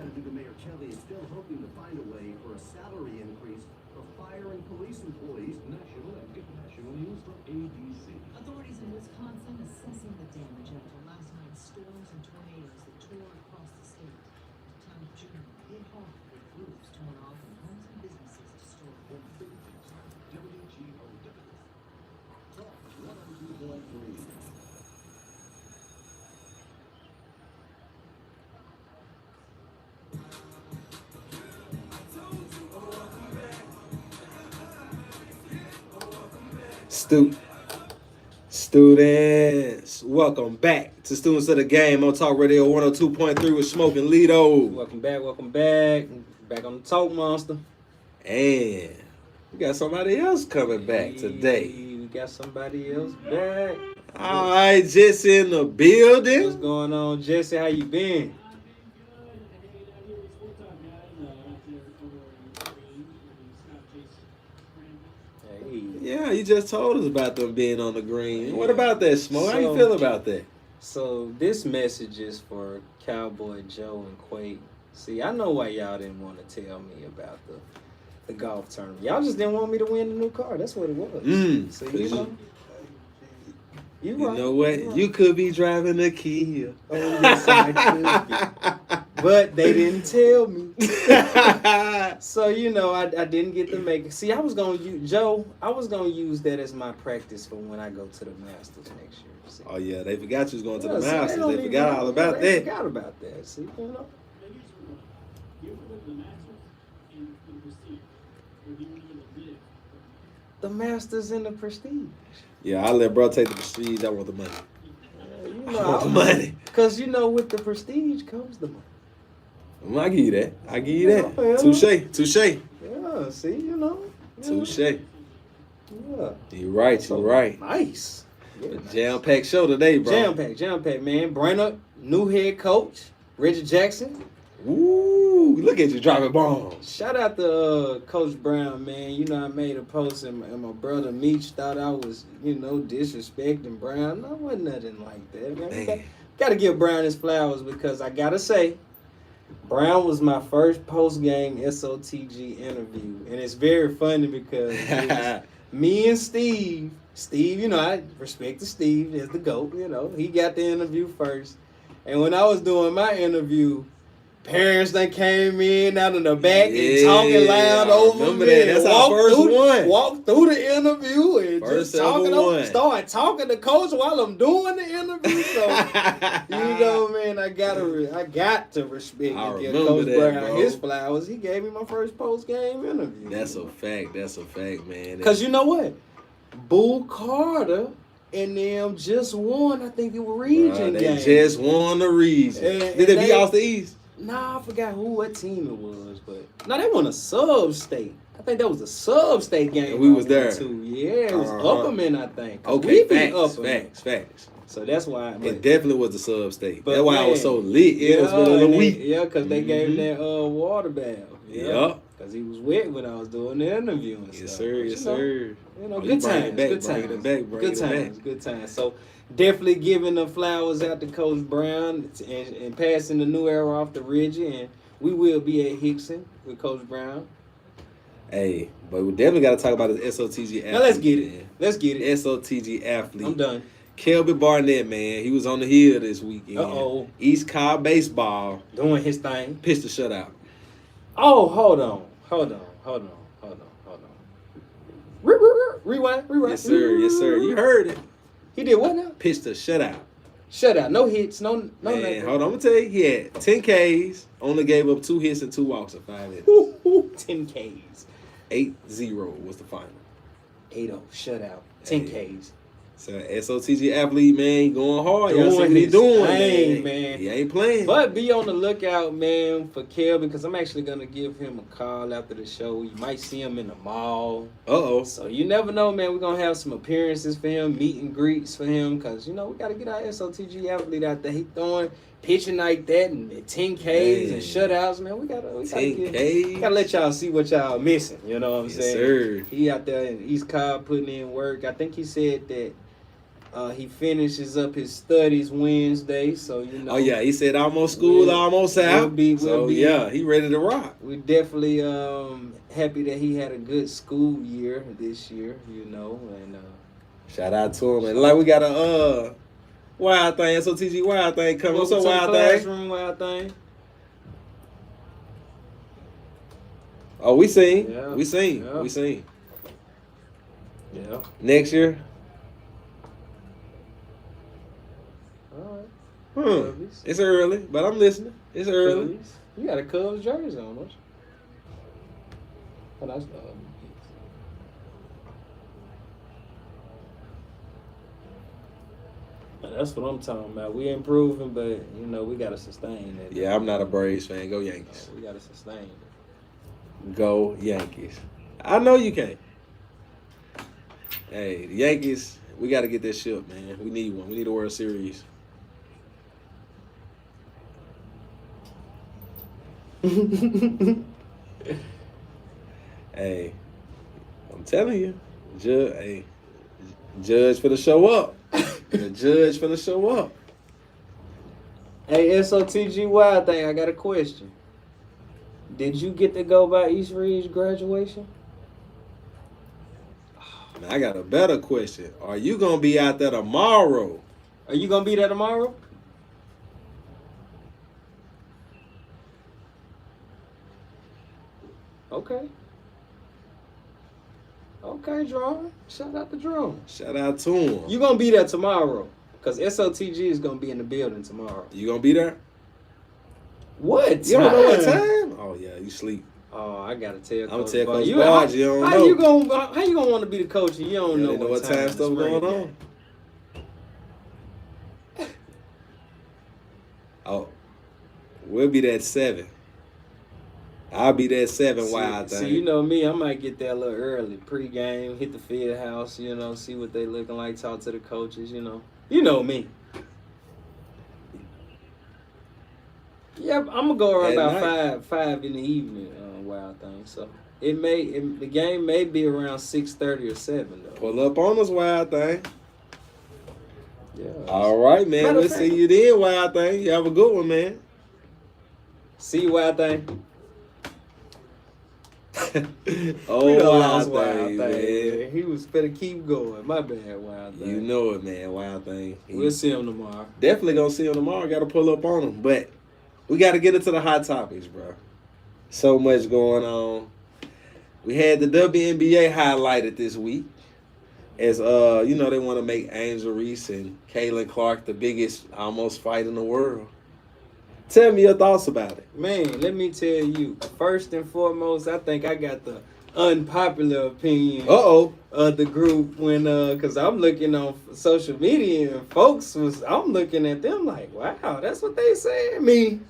Chattanooga Mayor Kelly is still hoping to find a way for a salary increase for fire and police employees. National and international news from ABC. Authorities in Wisconsin assessing the damage after last night's storms and tornadoes that tore across the state. The town of June hit hard with roofs torn off and homes and businesses destroyed. On Big News, WGOW. Talk 102.3. Students, welcome back to Students of the Game on Talk Radio 102.3 with Smoke and Lido. Welcome back, welcome back. Back on the Talk Monster. And we got somebody else coming back today. We got somebody else back. All right, Jesse in the What's building. going on, Jesse? How you been? Hey. Yeah, you just told us about them being on the green. What about that, Smoke? How you feel about that? So this message is for Cowboy Joe and Quake. See, I know why y'all didn't want to tell me about the golf tournament. Y'all just didn't want me to win the new car. That's what it was. So you know. You right. know what? You right. You could be driving a Kia. Oh, yes, I could be. But they didn't tell me. So, you know, I didn't get to make it. See, I was going to use, Joe, I was going to use that as my practice for when I go to the Masters next year. See? Oh, yeah, they forgot you was going to Yeah, the see, Masters. don't They even forgot know. all about They that. forgot about that. See, you know. The Masters and the Prestige. Yeah, I let bro take the prestige. I want the money. You I know, want the money. Because, you know, with the Prestige comes the money. I give you that. I give you that. Yeah. Touche. Yeah, see, you know. Yeah. Touche. Yeah. You right. So, You right. Nice. Yeah, Jam-packed show today, bro. Jam packed, man. Brenner, new head coach, Richard Jackson. Ooh, look at you dropping bombs. Shout out to Coach Brown, man. You know, I made a post and my brother Meach thought I was, you know, disrespecting Brown. No, it wasn't nothing like that, man. Man. Got to give Brown his flowers because I got to say, Brown was my first post-game SOTG interview. And it's very funny because it was me and Steve. Steve, you know, I respect Steve as the GOAT, you know. He got the interview first. And when I was doing my interview, parents that came in out in the back and talking loud I over remember me. that. That's our first one. Walked through the interview and First just talking ever over, one. start talking to coach while I'm doing the interview. So you know, man, I got to respect I and give remember Coach that, Brown bro. his flowers. He gave me my first post game interview. That's a fact, man. Because you know what? Boo Carter and them just won, I think it was region They game. just won the region. And Did they beat they- Austin East? Nah, I forgot what team it was, but no, they won a sub-state. I think that was a sub-state game. And we was I there. went to. Yeah, it was Uh-huh. Upperman, I think. 'Cause Okay, we beat Upperman. facts. So that's why. It definitely was the sub-state. But That's why I was man, so lit. It was middle of the week. Yeah, because they gave Mhm. him that water bath. Yup. Because he was wet when I was doing the interview and Yes, stuff. sir. But, Yes, you know, sir. You know, Oh, good you bring it times, back, good bring it times, back, bring good it times, back. good times. So definitely giving the flowers out to Coach Brown and passing the new era off to Reggie, and we will be at Hickson with Coach Brown. Hey, but we definitely got to talk about this SOTG athlete. Now let's get it. man. Let's get it. SOTG athlete. I'm done. Kelby Barnett, man. He was on the hill this weekend. Uh-oh. East Cobb baseball Doing his thing. pitched a shutout. Oh, hold on. Rewind. Yes, sir. You heard it. He did what now? Pitched a shutout. Shutout. No hits. No Man, nothing. hold on. I'm going to tell you. He had 10 Ks, only gave up 2 hits and 2 walks in 5 innings. 10 Ks. 8-0 was the final. 8-0. Shutout. 10 Hey. Ks. So SOTG athlete, man, he going hard. Y'all see Doing what he his doing, thing, man. man. He ain't playing. But be on the lookout, man, for Kelvin, because I'm actually going to give him a call after the show. You might see him in the mall. Uh-oh. So you never know, man. We're going to have some appearances for him, meet and greets for him, because, you know, we got to get our SOTG athlete out there. He throwing, pitching like that, and 10 Ks Man. and shutouts, man. We got 10 to Ks. let y'all see what y'all missing. You know what I'm Yes, saying? sir. He out there in East Cobb putting in work. I think he said that He finishes up his studies Wednesday, so you know. Oh yeah, he said almost school, almost out. We'll be yeah, he ready to rock. We're definitely happy that he had a good school year this year, you know, and Shout out to him. And like we got a wild thing, SOTG wild thing coming. What's up, wild thing? Classroom wild thing. Oh, we seen. Yeah. We seen. Yeah. We seen. Yeah. Next year. All right. It's early, but I'm listening. It's early. You got a Cubs jersey on, don't you? Oh, that's That's what I'm talking about. We improving, but you know we gotta sustain it. Yeah, I'm not a Braves fan. Go Yankees. We gotta sustain it. Go Yankees. I know you can. Hey, the Yankees, we got to get this ship, man. We need one. We need a World Series. Hey, I'm telling you, Judge for the show up. The Judge for the show up. Hey, SOTG Wild Thing, I got a question. Did you get to go by East Ridge graduation? Now, I got a better question. Are you going to be out there tomorrow? Are you gonna be there tomorrow? Okay. Okay, Drone. Shout out to Drone. Shout out to him. You gonna be there tomorrow? Cause SOTG is gonna be in the building tomorrow. You going to be there? What? You don't know what time? Oh, yeah, you sleep. Oh, I gotta tell I'm Coach tell Bud. Coach You- Barge, you don't how know. you gonna want to be the coach and you don't You know, know what time it's stuff right going now? on? Oh, we'll be there at 7. I'll be there at 7, wild thing. See, you know me, I might get there a little early. Pre-game, hit the field house, you know, see what they looking like, talk to the coaches, you know. You know me. Yeah, I'm gonna go around At about five in the evening, wild thing. So the game may be around 6:30 or 7 though. Pull up on us, wild thing. Yeah. All right, man. Matter We'll of see fact- you then, wild thing. You have a good one, man. See you, wild thing. Oh, We done wild lost thing, wild thing, man. man. He was better keep going. My bad, wild thing. You know it, man. Wild thing. We'll see him tomorrow. Definitely gonna see him tomorrow. Got to pull up on him, but we got to get into the hot topics, bro. So much going on. We had the WNBA highlighted this week, as you know, they want to make Angel Reese and Caitlin Clark the biggest almost fight in the world. Tell me your thoughts about it. Man, let me tell you. First and foremost, I think I got the unpopular opinion Uh-oh. of the group when because I'm looking on social media and I'm looking at them like, wow, that's what they saying.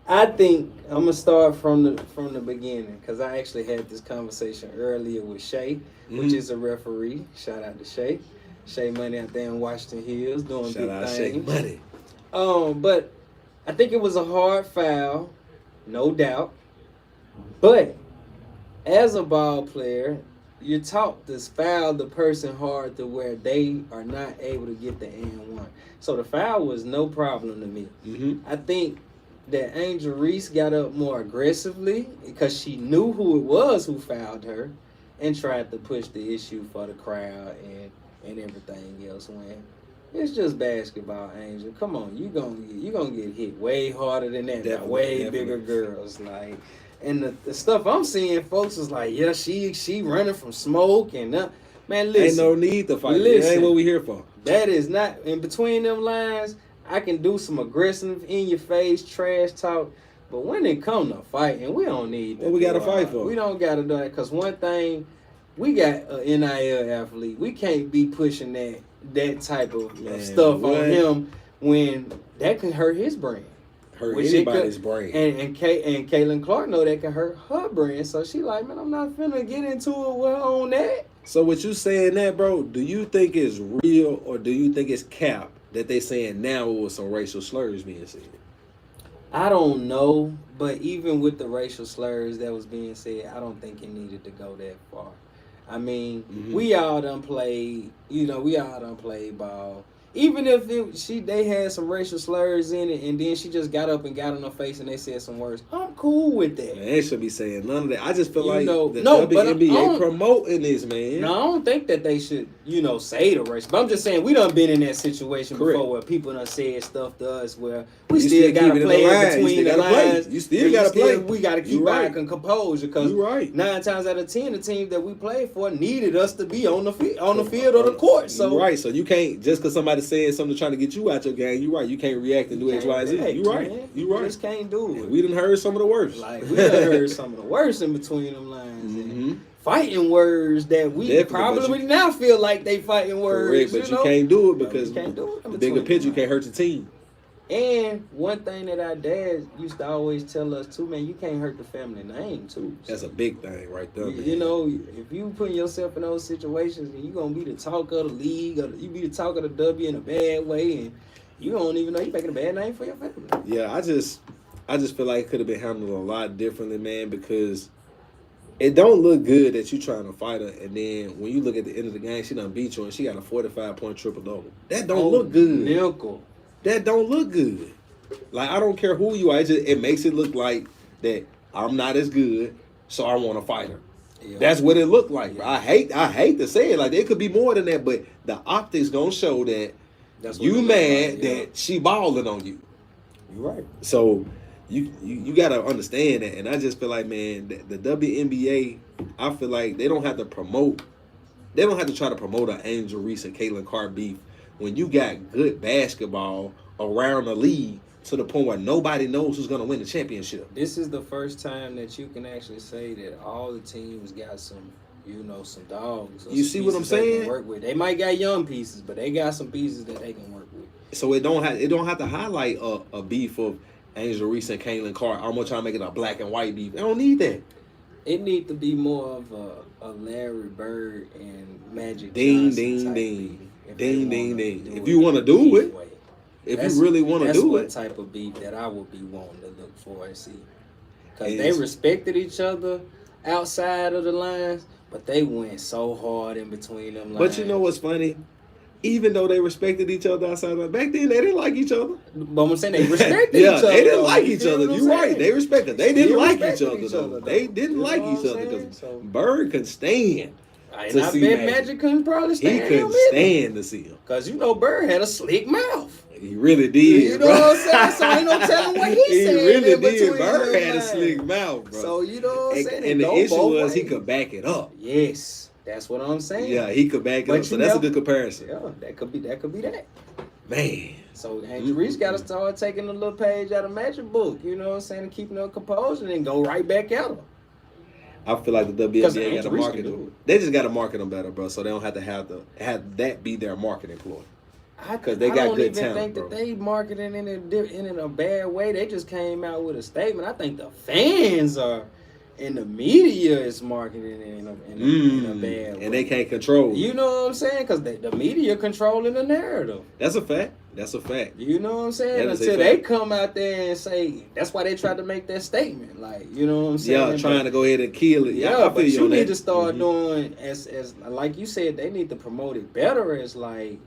I think I'm gonna start from the beginning because I actually had this conversation earlier with Shay, which is a referee. Shout out to Shay. Shay Money out there in Washington Hills doing Shout big out things. Shake Money. But I think it was a hard foul, no doubt. But as a ball player, you're taught to foul the person hard to where they are not able to get the and one. So the foul was no problem to me. Mm-hmm. I think that Angel Reese got up more aggressively because she knew who it was who fouled her and tried to push the issue for the crowd and everything else. When it's just basketball, Angel. Come on, you gonna get hit way harder than that. By way bigger girls. Like, and the stuff I'm seeing, folks is like, yeah, she running from smoke and man, listen. Ain't no need to fight. That Listen. ain't what we here for. That is not in between them lines. I can do some aggressive in your face trash talk, but when it come to fighting, we don't need. What we gotta fight for? We don't gotta do that because one thing, we got an NIL athlete. We can't be pushing that type of Man, stuff what? on him when that can hurt his brand. Hurt Which it anybody's could- brain. And Caitlin Clark know that can hurt her brand, so she like, man, I'm not finna get into it with her on that. So what you saying that, bro, do you think it's real or do you think it's cap that they saying now with some racial slurs being said? I don't know, but even with the racial slurs that was being said, I don't think it needed to go that far. I mean, Mhm. we all done played. We all done played ball. Even if they had some racial slurs in it, and then she just got up and got on her face and they said some words, I'm cool with that. Man, they should be saying none of that. I just feel You like know, the no, but I WNBA don't- promoting this, man. No, I don't think that they should, say the race. But I'm just saying we done been in that situation Correct. before where people done said stuff to us where we You still still gotta keep it in play the in line. You between still the gotta play. lines. You still gotta play. We gotta keep You right. our composure because You right. 9 times out of 10, the teams that we played for needed us to be on the field or the court. So you right. So you can't just because somebody said something trying to get you out your game. You right. You can't react and do X, Y, Z. You right. Man. You right. just can't do it. And we done heard some of the worst. Like we done heard some of the worst in between them lines. And Mhm. fighting words that we Definitely, probably but you- now feel like they fighting words. Correct, but you know? can't do it But we because can't do it in the between bigger them picture, you lines. can't hurt the team. And one thing that our dad used to always tell us too, man, you can't hurt the family name too. That's a big thing right there. man. You know, if you put yourself in those situations, then you're gonna be the talk of the league, or you be the talk of the W in a bad way, and you don't even know you're making a bad name for your family. Yeah, I just feel like it could have been handled a lot differently, man, because it don't look good that you trying to fight her, and then when you look at the end of the game, she done beat you and she got a 45-point triple-double. That don't look good. Nickel. That don't look good. Like, I don't care who you are, it makes it look like that I'm not as good, so I want to fight her. Yeah. That's what it looked like. Bro. I hate to say it, like it could be more than that, but the optics gonna show that That's what you it look mad like, yeah. that she balling on you. You're right. So you gotta understand that, and I just feel like, man, the WNBA, I feel like they don't have to try to promote an Angel Reese and Caitlin Clark beef when you got good basketball around the league to the point where nobody knows who's gonna win the championship. This is the first time that you can actually say that all the teams got some dogs. or You some see what I'm pieces they can saying? Work with. They might got young pieces, but they got some pieces that they can work with. So it don't have to highlight a beef of Angel Reese and Caitlin Clark. I'm gonna try to make it a black and white beef. They don't need that. It need to be more of a Larry Bird and Magic Ding, Johnson ding, type ding. beef, if Ding, they ding, wanna ding. do If it you wanna the do beef it, way. If That's- you really want to that's do what it, type of beef that I would be wanting to look for and see. Because Is- they respected each other outside of the lines, but they went so hard in between them lines. but you know what's funny? Even though they respected each other outside of back then, they didn't like each other. But I'm saying they respected Yeah, each other. they didn't though. like You each feel other. what You're I'm right. saying? They respected. They didn't Still like each respected other each though. other, They though. didn't You like know each what I'm other saying? because So- Bird could stand. And to I see bet Magic. Magic couldn't probably He stand couldn't him either. stand to see him. Because you know Bird had a slick mouth. He really did. You know bro. what I'm saying? So ain't no telling what he He said really in did. between Bird them had a lines. slick mouth, bro. So you know what I'm and saying? and the It go issue both was he ways. could back it up. Yes, that's what I'm saying. Yeah, he could back it But up. So you that's a never- good comparison. Yeah, that could be that. Man. So Angel Reese got to start taking a little page out of Magic book. You know what I'm saying? And keeping her composure and then go right back at her. I feel like the Because WNBA got Angel to Reese market can do them. it. They just got to market them better, bro. So they don't have to have that be their marketing ploy. Because they got I don't good even talent, think bro. that they marketing in a bad way. They just came out with a statement. I think the fans are, and the media is marketing in a bad way. And they can't control it. You know what I'm saying? Because the media controlling the narrative. That's a fact. That's a fact. You know what I'm saying? That is a Until they fact. come out there and say, that's why they tried to make that statement. Like, you know what I'm saying? Yeah, trying to go ahead and kill it. Yeah, I but feel you on need that. to start Mhm. doing as like you said, they need to promote it better as like,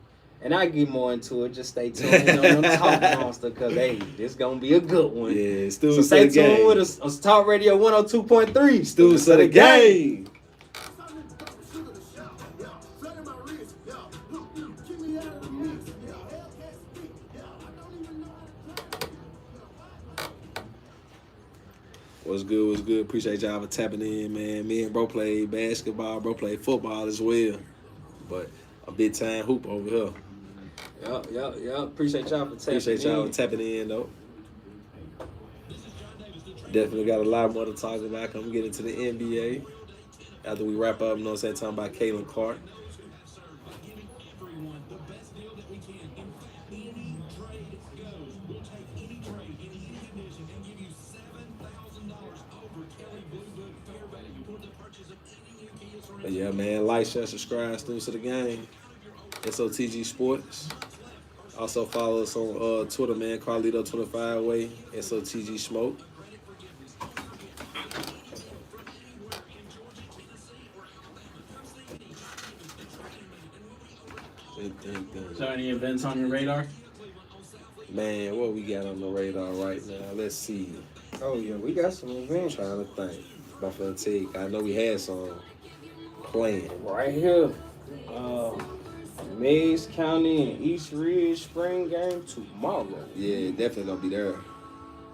and I get more into it. Just stay tuned on them Talk Monster because hey, this gonna be a good one. Yeah, So students stay of the game. tuned with us on Talk Radio 102.3. Students of the game. What's good? What's good? Appreciate y'all for tapping in, man. Me and bro played basketball, bro played football as well. But a big time hoop over here. Yeah. Appreciate y'all for tapping Appreciate y'all in. for tapping in, though. Definitely got a lot more to talk about. Come get into the NBA. After we wrap up, you know what I'm saying, talking about Caitlin Clark. But yeah, man, like, share, subscribe, students of the game. SOTG Sports. Also follow us on Twitter, man, Carlito25 SOTG Smoke. So any events on your radar? Man, what we got on the radar right now? Let's see. Oh yeah, we got some I'm events trying to think. Buffalo Take. I know we had some playing. right here. Mays County and East Ridge spring game tomorrow. Yeah, definitely gonna be there.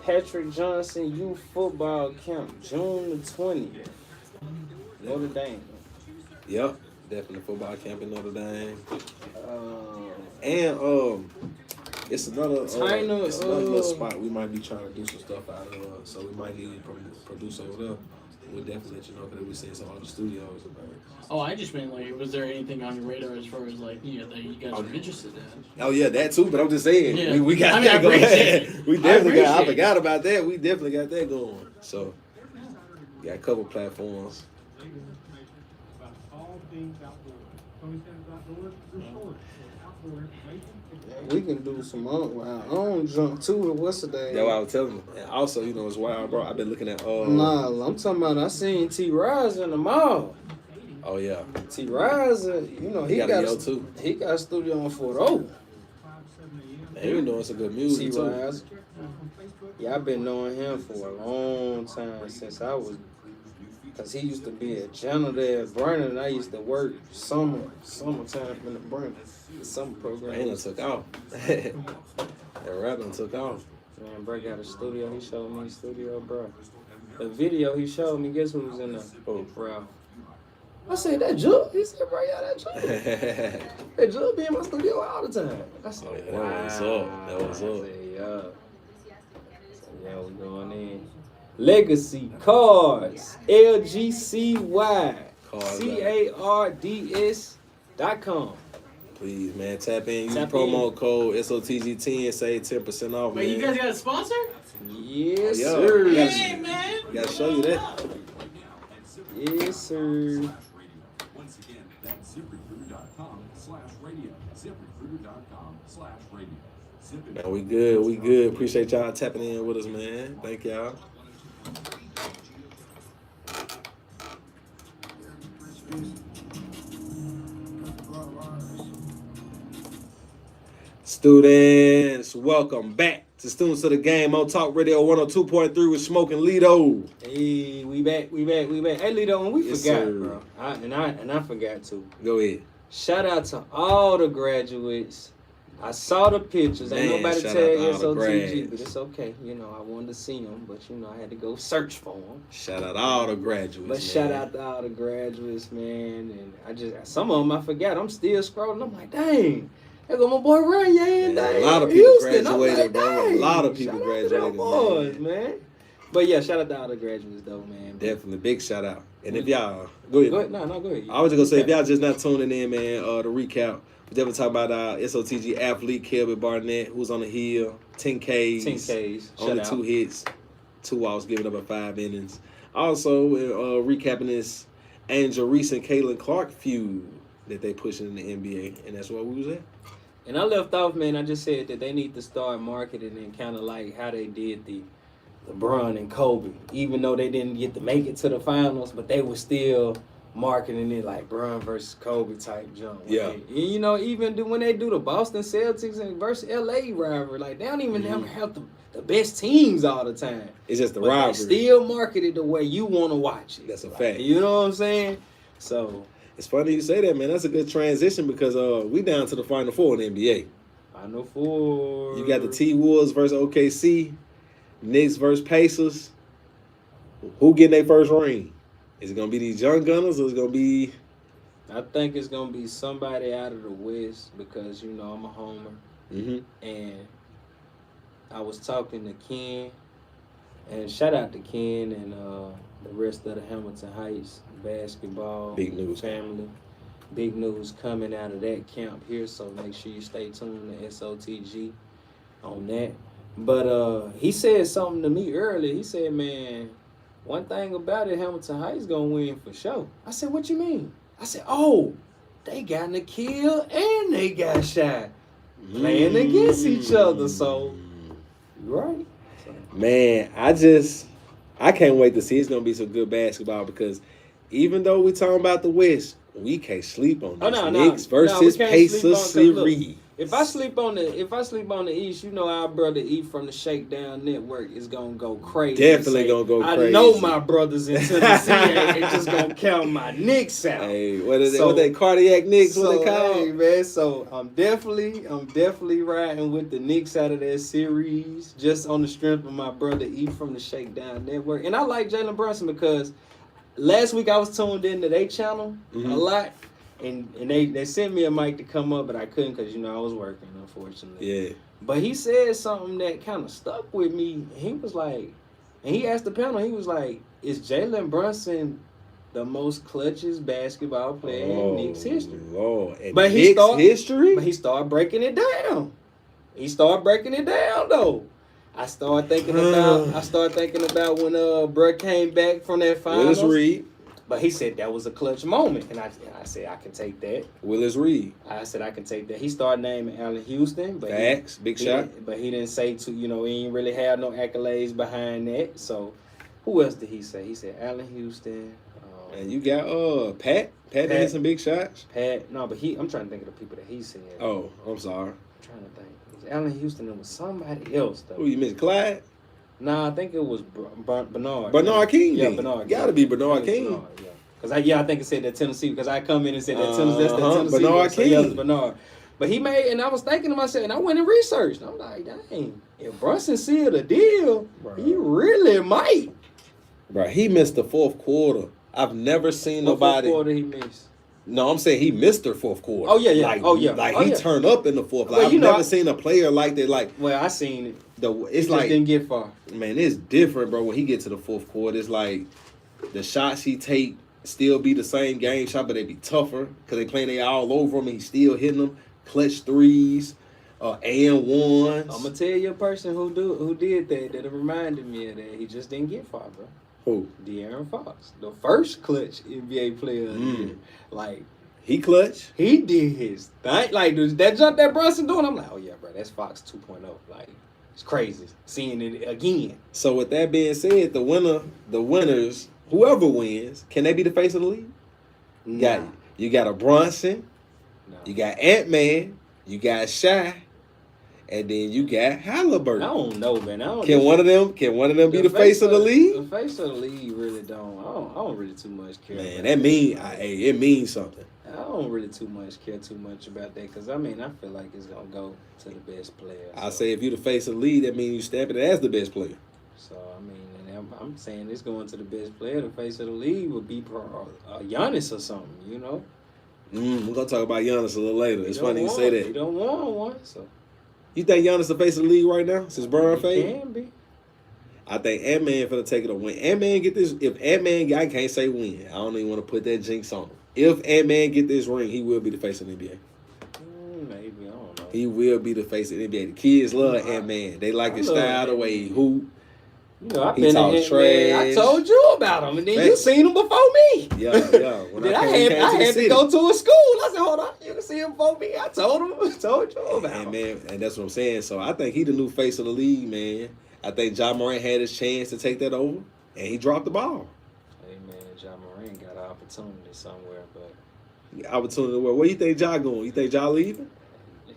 Patrick Johnson Youth Football Camp, June the 20th. Notre Dame. Yep, definitely football camp in Notre Dame. Uh, And it's another China, it's another little spot we might be trying to do some stuff out of. So we might need a producer over there. We'll definitely let you know because we seen some other studios about it. Oh, I just meant like, was there anything on your radar as far as like, yeah, that you guys are interested in? Oh yeah, that too. But I'm just saying, Yeah. we got I mean, that I going. appreciate it. We I definitely got. I appreciate it. forgot about that. We definitely got that going. So we got a couple platforms. About all things outdoors. Tony Sands Outdoors is short. Outdoor information. we can do some our own jump too. What's the day? That's what I was telling you. And also, you know, it's wild, bro. I've been looking at Nah, I'm talking about I seen T Rise in the mall. Oh yeah, T Rise, you know, he got a yo too. He got a studio on Fort O. 5, 7 a.m. And he doing some good T music too. Rise. Yeah, I've been knowing him for a long time since I was, cause he used to be a janitor at Brennan, and I used to work summertime in the Brennan, the summer program. Man, it took off. That rap done took off. Man, bro got a studio. He showed me his studio, bro. The video he showed me, guess who was in there? Oh, bro. I said, that Jug? He said, bro, yeah, that Jug. That Jug be in my studio all the time. I said, Oh, yeah, that was up. That was I up. said, yeah. So, yeah, we going in. Legacy Cards. LGCY. CARDS.com. Please, man, tap in. Use Tap promo code SOTG10. Save 10% off, Wait, man. you guys got a sponsor? Yes, Yeah. sir. Hey, man. Gotta show you that. Yes, sir. Once again, that's ZipRecruiter.com/radio. ZipRecruiter.com/radio. Man, we good. We good. Appreciate y'all tapping in with us, man. Thank y'all. Students, welcome back to Students of the Game on Talk Radio 102.3 with Smoking Lido. Hey, we back. Hey, Lito, and we Yes, forgot, sir. bro. I forgot to. Go ahead. Shout out to all the graduates. I saw the pictures. Ain't Man, nobody shout tag out to all the SOTG, grads. but it's okay. You know, I wanted to see them, but you know, I had to go search for them. Shout out all the graduates. But man. shout out to all the graduates, man. And some of them I forgot. I'm still scrolling. I'm like, dang. There go my boy Ryan. Man, Dang. a lot of people Houston. I'm graduated, bro. A dang. lot of people Shout out to them graduated, boys, man. But yeah, shout out to all the graduates, though, man. Definitely, big shout out. And if y'all, go ahead. Go ahead. No, go ahead. I was just gonna say, if y'all just not tuning in, man, to recap, we definitely talk about our SOTG athlete, Kelby Barnett, who's on the hill, 10 Ks. 10 Ks. Only Shout 2 out. hits, 2 outs, giving up at 5 innings. Also, recapping this Angel Reese and Caitlin Clark feud that they pushing in the NBA, and that's where we was at. And I left off, man. I just said that they need to start marketing and kind of like how they did the LeBron and Kobe. Even though they didn't get to make it to the finals, but they were still marketing it like Bron versus Kobe type jump. Yeah. And, you know, even when they do the Boston Celtics and versus LA rivalry, like they don't even ever have the best teams all the time. It's just the But rivalry. they still market it the way you want to watch it. That's a Like, fact. You know what I'm saying? So It's funny you say that, man. That's a good transition because we down to the Final Four in the NBA. Final Four. You got the T-Wolves versus OKC, Knicks versus Pacers. Who getting their first ring? Is it gonna be these young gunners or is it gonna be? I think it's gonna be somebody out of the West because you know I'm a homer, and I was talking to Ken, and shout out to Ken and the rest of the Hamilton Heights basketball Big news. family. Big news coming out of that camp here, so make sure you stay tuned to SOTG on that. But he said something to me earlier. He said, "Man, one thing about it, Hamilton Heights gonna win for sure." I said, "What you mean?" I said, "Oh, they got Nikhil and they got Shy playing against each other." So, you right. So, Man, I can't wait to see. It's gonna be some good basketball because even though we talking about the West, we can't sleep on this. Oh, no. Knicks No, we versus can't Pacers sleep on- 'cause look, series. If I sleep on the East, you know our brother E from the Shakedown Network is gonna go crazy. Definitely and say, gonna go I crazy. know my brothers in Tennessee ain't just gonna count my Knicks out. Hey, what is So- what they cardiac Knicks? What they So, call? hey, man, so I'm definitely riding with the Knicks out of that series, just on the strength of my brother E from the Shakedown Network. And I like Jalen Brunson because last week I was tuned into their channel a lot, and they sent me a mic to come up, but I couldn't because I was working, unfortunately. Yeah. But he said something that kind of stuck with me. He was like, and he asked the panel, he was like, "Is Jalen Brunson the most clutchest basketball player in Knicks history?" Lord. In But he Knicks started- history? But he started breaking it down. Though. I started thinking about when Bruh came back from that finals. Willis Reed. But he said that was a clutch moment, and I said I can take that. Willis Reed. I said I can take that. He started naming Allen Houston, but Facts. Big shot. But he didn't say he ain't really had no accolades behind that. So who else did he say? He said Allen Houston. And you got Pat. Pat hit some big shots. Pat. No, but I'm trying to think of the people that he said. Oh, I'm sorry. I'm trying to think. It was Allen Houston. It was somebody else though. Who you missed? Clyde? Nah, I think it was Bernard. Bernard King. Yeah, then. Bernard. Gotta be Bernard King. Bernard, yeah. Because I think it said that Tennessee. Because I come in and said that Tennessee. That's that Uh-huh, Tennessee. Bernard one, so yeah, it was King. Bernard. But he made, and I was thinking to myself, and I went and researched. And I'm like, dang, if Brunson sealed a deal, he really might. Bro, he missed the fourth quarter. I've never seen What nobody. fourth quarter he missed? No, I'm saying he missed their fourth quarter. Oh, yeah. Like, Oh, yeah. Like Oh, he yeah. turned up in the fourth. Like Well, I've you know, never seen a player like that. Like Well, I seen it. it's Just like didn't get far. man, it's different, bro. When he get to the fourth quarter, it's like the shots he take still be the same game shot, but they be tougher because they playing they all over him and he's still hitting them clutch threes, and ones. I'm gonna tell you a person who did that reminded me of that. He just didn't get far, bro. Who? De'Aaron Fox, the first clutch NBA player of the year. Like He clutch. he did his thing. Like that jump that Brunson doing, I'm like, oh yeah, bro, that's Fox 2.0. Like it's crazy seeing it again. So with that being said, the winners, whoever wins, can they be the face of the league? You got a Brunson, No. you got Ant-Man, you got Shai, and then you got I Halliburton. don't know, man. I don't Can one of them be the face of the league? The face of the league really don't. I don't really too much care. Man, about that it means something. I don't really care too much about that because I feel like it's gonna go to the best player. I say if you the face of the league, that means you stamping it as the best player. So and I'm saying it's going to the best player. The face of the league would be Giannis or something, you know. We're gonna talk about Giannis a little later. It's He don't funny you want- say that. He don't want one, so You think Giannis the face of the league right now since Bron he faded? can be. I think Ant-Man finna take it a win. Ant-Man get this. If Ant-Man, I can't say win. I don't even want to put that jinx on him. If Ant-Man get this ring, he will be the face of the NBA. Maybe, I don't know. He will be the face of the NBA. The kids love Ant-Man. They like his I love style, the way he hoop. You know, I've He been talk in trash. I told you about him, and then you Facts. seen him before me. Yeah. When Then I I came had to the to city. go to a school. I said, hold on, you can see him before me. I told you about him. And man, and that's what I'm saying. So I think he the new face of the league, man. I think Ja Morant had his chance to take that over, and he dropped the ball. Hey man, John Moran got an opportunity somewhere, but Opportunity where you think Ja going? You think Ja leaving?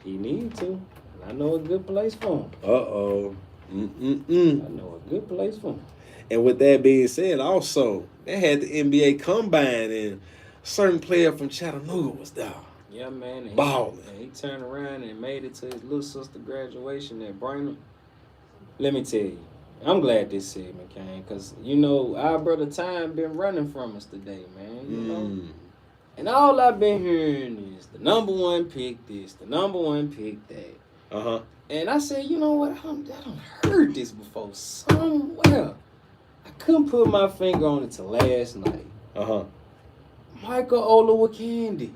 he need to. And I know a good place for him. Uh-oh. I know a good place for him. And with that being said, also, they had the NBA Combine, and a certain player from Chattanooga was there. Yeah, man. And Ballin'. And he turned around and made it to his little sister graduation at Brainerd. Let me tell you, I'm glad this segment came because, you know, our brother Time been running from us today, man. You know? And all I've been hearing is the number one pick this, the number one pick that. Uh-huh. And I said, you know what? I don't heard this before somewhere. I couldn't put my finger on it till last night. Uh-huh. Michael Olowokandi.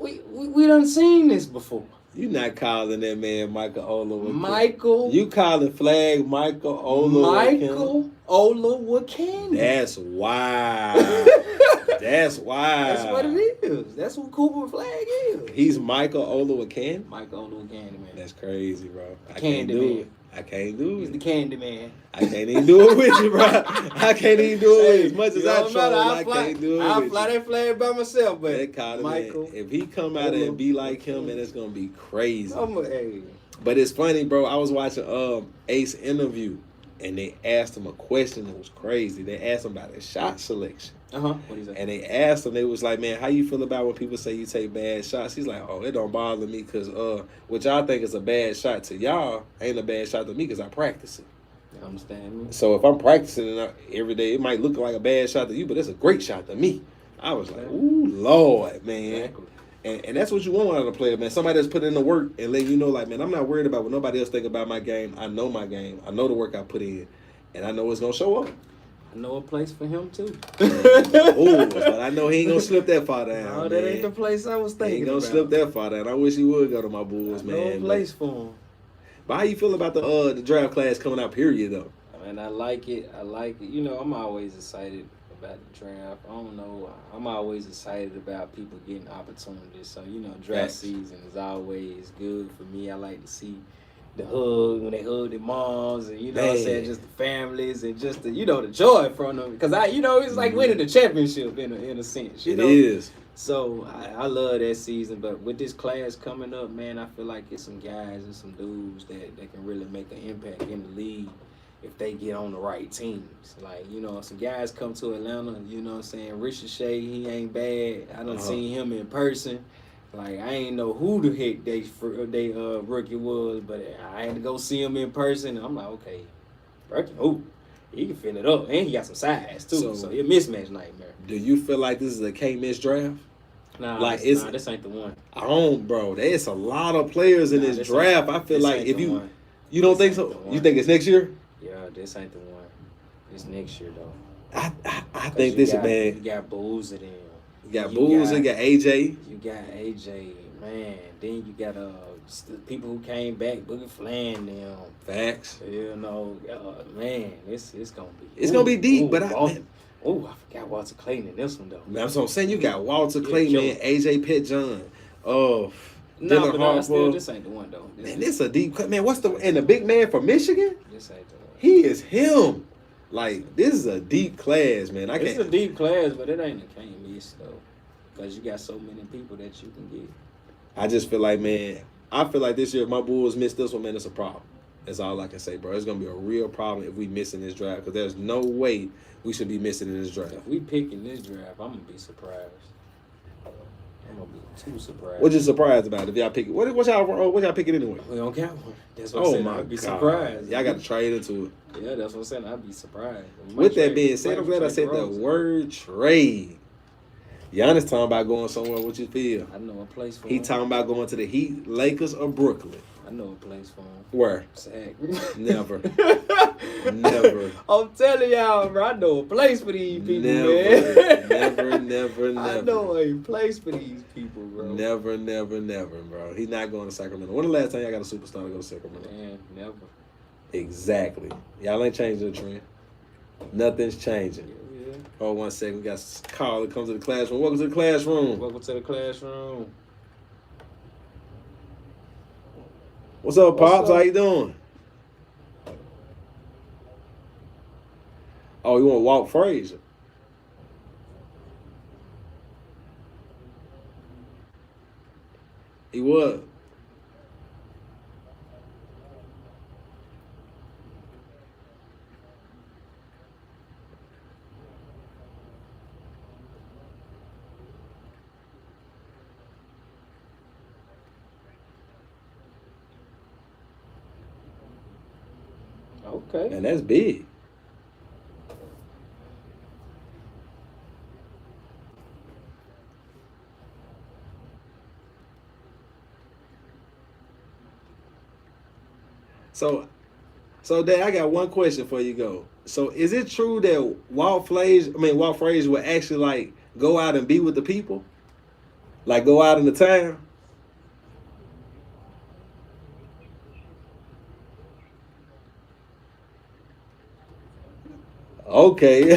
We done seen this before. You not calling that man Michael Olowokandi. Michael. You calling flag Michael Olowokandi. Michael Olowokandi. That's wild. That's wild. That's what it is. That's what Cooper Flag is. He's Michael Olowokandi? Michael Olowokandi, man. That's crazy, bro. I Candy can't do man. it. I can't do He's the it. candy man. I can't even do it with you, bro. I can't even do it with you. As much as I don't matter, troll, I'll I fly, can't do it I'll with fly you. that flag by myself, but That kind of Michael, man, if he come out and be like him, man, it's gonna be crazy. hey. But it's funny, bro. I was watching Ace interview, and they asked him a question that was crazy. They asked him about his shot selection, What is that? and they asked him. They was like, "Man, how you feel about when people say you take bad shots?" He's like, "Oh, it don't bother me because what y'all think is a bad shot to y'all ain't a bad shot to me because I practice it. You understand me? So if I'm practicing it every day, it might look like a bad shot to you, but it's a great shot to me." I was like, "Ooh, Lord, man." Exactly. And that's what you want out of a player, man. Somebody that's put in the work and let you know, like, man, I'm not worried about what nobody else think about my game. I know my game. I know the work I put in, and I know it's gonna show up. I know a place for him too. Ooh, but I know he ain't gonna slip that far down. No, man. that ain't the place I was He thinking ain't gonna about. slip that far down. I wish he would go to my Bulls, I know man. a place for him. But how you feel about the draft class coming out? Period, though. And I like it. I like it. You know, I'm always excited about the draft. I don't know. I'm always excited about people getting opportunities. So, you know, draft Facts. season is always good for me. I like to see the hug when they hug their moms and, you know what I'm saying, Man. just the families and just the, you know, the joy from them. Because, it's like winning the championship in a sense. You It know? is. So I love that season, but with this class coming up, man, I feel like it's some guys and some dudes that can really make an impact in the league if they get on the right teams. Like, you know, some guys come to Atlanta, you know what I'm saying? Richard Shea, he ain't bad. I done seen him in person. Like, I ain't know who the heck they rookie was, but I had to go see him in person. And I'm like, okay, rookie, he can fill it up. And he got some size, too. So he a mismatch nightmare. Do you feel like this is a can't-miss draft? Like, This ain't the one. I don't, bro. There's a lot of players in this draft. I feel this like ain't if the you one. you don't think This ain't so, the one. you think it's next year? Yeah, this ain't the one. It's next year, though. I think this is, man. You got Bulls in there. You got Bulls, you got AJ. You got AJ, man. Then you got people who came back, Boogie Flan, them. Facts. You know, man, it's gonna be. It's gonna be deep, but I forgot Walter Clayton in this one though. That's what I'm saying. You got Walter Yeah, Clayton, killer. man, AJ Pittjohn, No, Dylan but still, Harper. this ain't the one though. Man, this a deep cut, man. What's the big man from Michigan? This ain't the one. He is him. Like, this is a deep class, man. It's a deep class, but it ain't a can't miss though, because you got so many people that you can get. I just feel like, man, this year if my Bulls miss this one, man, it's a problem. That's all I can say, bro. It's gonna be a real problem if we miss in this draft, because there's no way we should be missing in this draft. If we pick in this draft, I'm gonna be surprised. I'm gonna be too surprised. What you surprised about if y'all pick it? What y'all picking anyway? We don't got one. That's what I'm Oh saying. my I'd be God. surprised. Y'all got to trade into it. Yeah, that's what I'm saying. I'd be surprised. We might With that trade- being said, I'm might glad I trade said the DeRozan. word trade. Giannis talking about going somewhere. What you feel? I know a place for He him. talking about going to the Heat, Lakers, or Brooklyn. I know a place for him. Where? Sack. Never. Never. I'm telling y'all, bro. I know a place for these people, Never. man. Never. I know a place for these people, bro. Never, bro. He's not going to Sacramento. When the last time y'all got a superstar to go to Sacramento? Man, never. Exactly. Y'all ain't changing the trend. Nothing's changing. Yeah. Oh, 1 second. We got a call that comes to the classroom. Welcome to the classroom. Welcome to the classroom. What's up, What's Pops? up? How you doing? Oh, you want Walt Frazier? He was. Okay. And that's big. So Dad, I got one question for you. Go. So, is it true that Walt Frazier would actually like go out and be with the people, like go out in the town? Okay.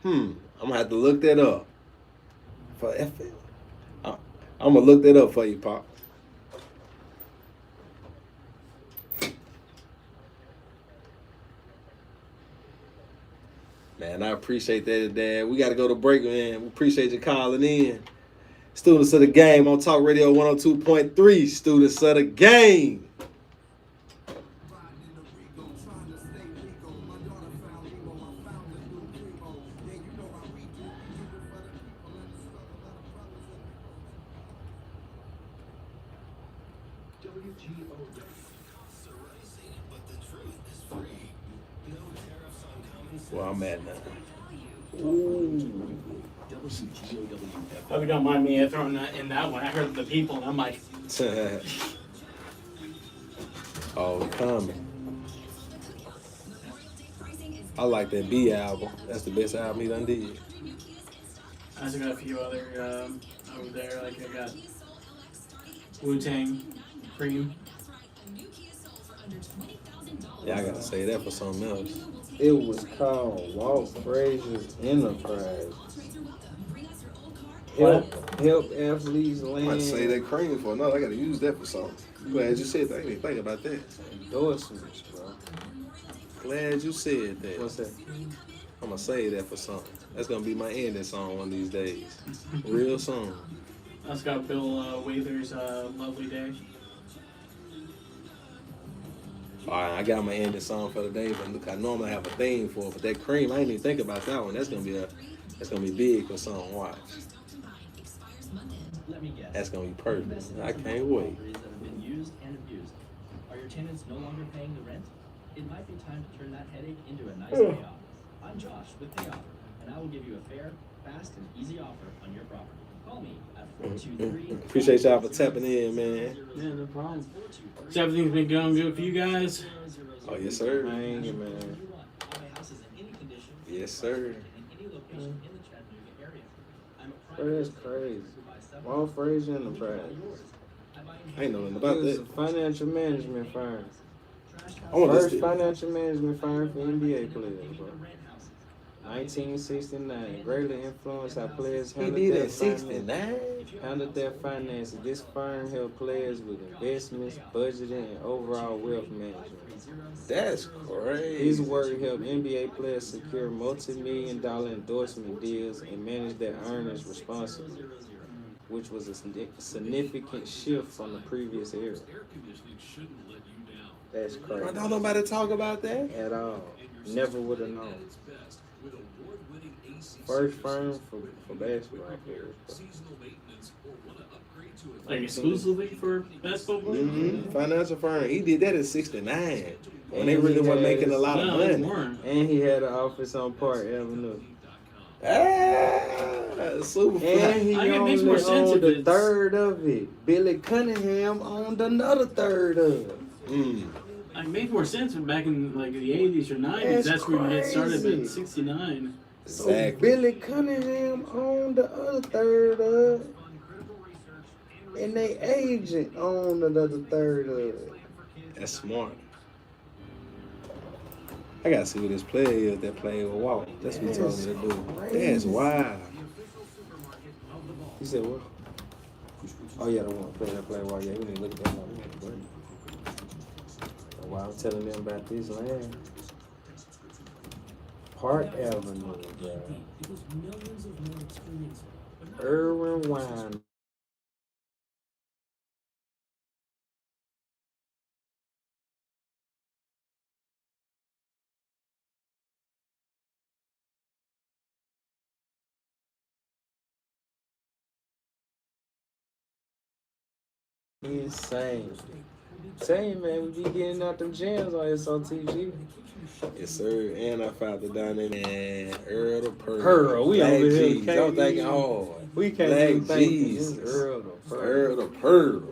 I'm gonna have to look that up. For FM. I'm gonna look that up for you, Pop. Man, I appreciate that, Dad. We got to go to break, man. We appreciate you calling in. Students of the game on Talk Radio 102.3. Students of the game. Where I'm at now. Ooh. Hope you don't mind me throwing that in that one. I heard the people, and I'm like, Oh, coming. I like that B album. That's the best album he done did. I also got a few other over there. Like I got Wu-Tang, Cream. Yeah, I gotta say that for something else. It was called Walt Frazier's Enterprise. Help athletes I land might say that cream for another. I gotta use that for something. Glad you said that. I didn't even think about that. endorsements, bro. Glad you said that. What's that? I'm gonna say that for something. That's gonna be my ending song one of these days. Real song. I also got Bill Wather's Lovely Day. All right, I got my ending song for the day, but look, I normally have a theme for it. But that cream, I didn't even think about that one. That's gonna be big for someone to watch. Let me guess. That's gonna be perfect. I can't wait. Properties that have been used and abused. Are your tenants no longer paying the rent? It might be time to turn that headache into a nice payoff. I'm Josh with Pay Offer, and I will give you a fair, fast, and easy offer on your property. Call me at 423. Appreciate y'all for tapping in, man. Yeah, no problem. So everything's been going good for you guys? Oh yes, sir. Man, man. Yes, sir. Bro, that's crazy. Walt Frazier Enterprise. I ain't know nothing It about was a that. financial management firm. I want First this. financial management firm for NBA players, bro. 1969. Greatly influenced how players He handled did their at 69. finances. This firm helped players with investments, budgeting, and overall wealth management. That's crazy. His work helped NBA players secure multi-million-dollar endorsement deals and manage their earnings responsibly, which was a significant shift from the previous era. That's Bro, crazy. don't nobody talk about that. At all. Never would have known. First firm for basketball players. Like exclusively for basketball players? Mm-hmm. Financial firm. He did that in 69. When And they really he weren't has- making a lot of No, money. more. And he had an office on Park Avenue. Super And he I think it only makes more sense owned if a it's- third of it. Billy Cunningham owned another third of it. It made more sense back in like the 80s or 90s. That's That's where you get started, but in crazy. 69. So Exactly. Billy Cunningham owned the other third of it. And they agent owned another third of it. That's smart. I gotta see who this player is that played with Walt. That's what he told me to do. That's wild. He said what? Oh yeah, the one player that played while yeah, we need to look at that one. While I'm telling them about this land. Park Avenue, bro. Irwin Wine. Insane. Tell you, man, we be getting out them jams on SOTG. Yes, sir. And I found the down there, man. Earl the Pearl. Pearl, we Black over here Jesus. can't I'm thinking even- hard. We can't Black even think Jesus. this Earl the Pearl. Earl the Pearl.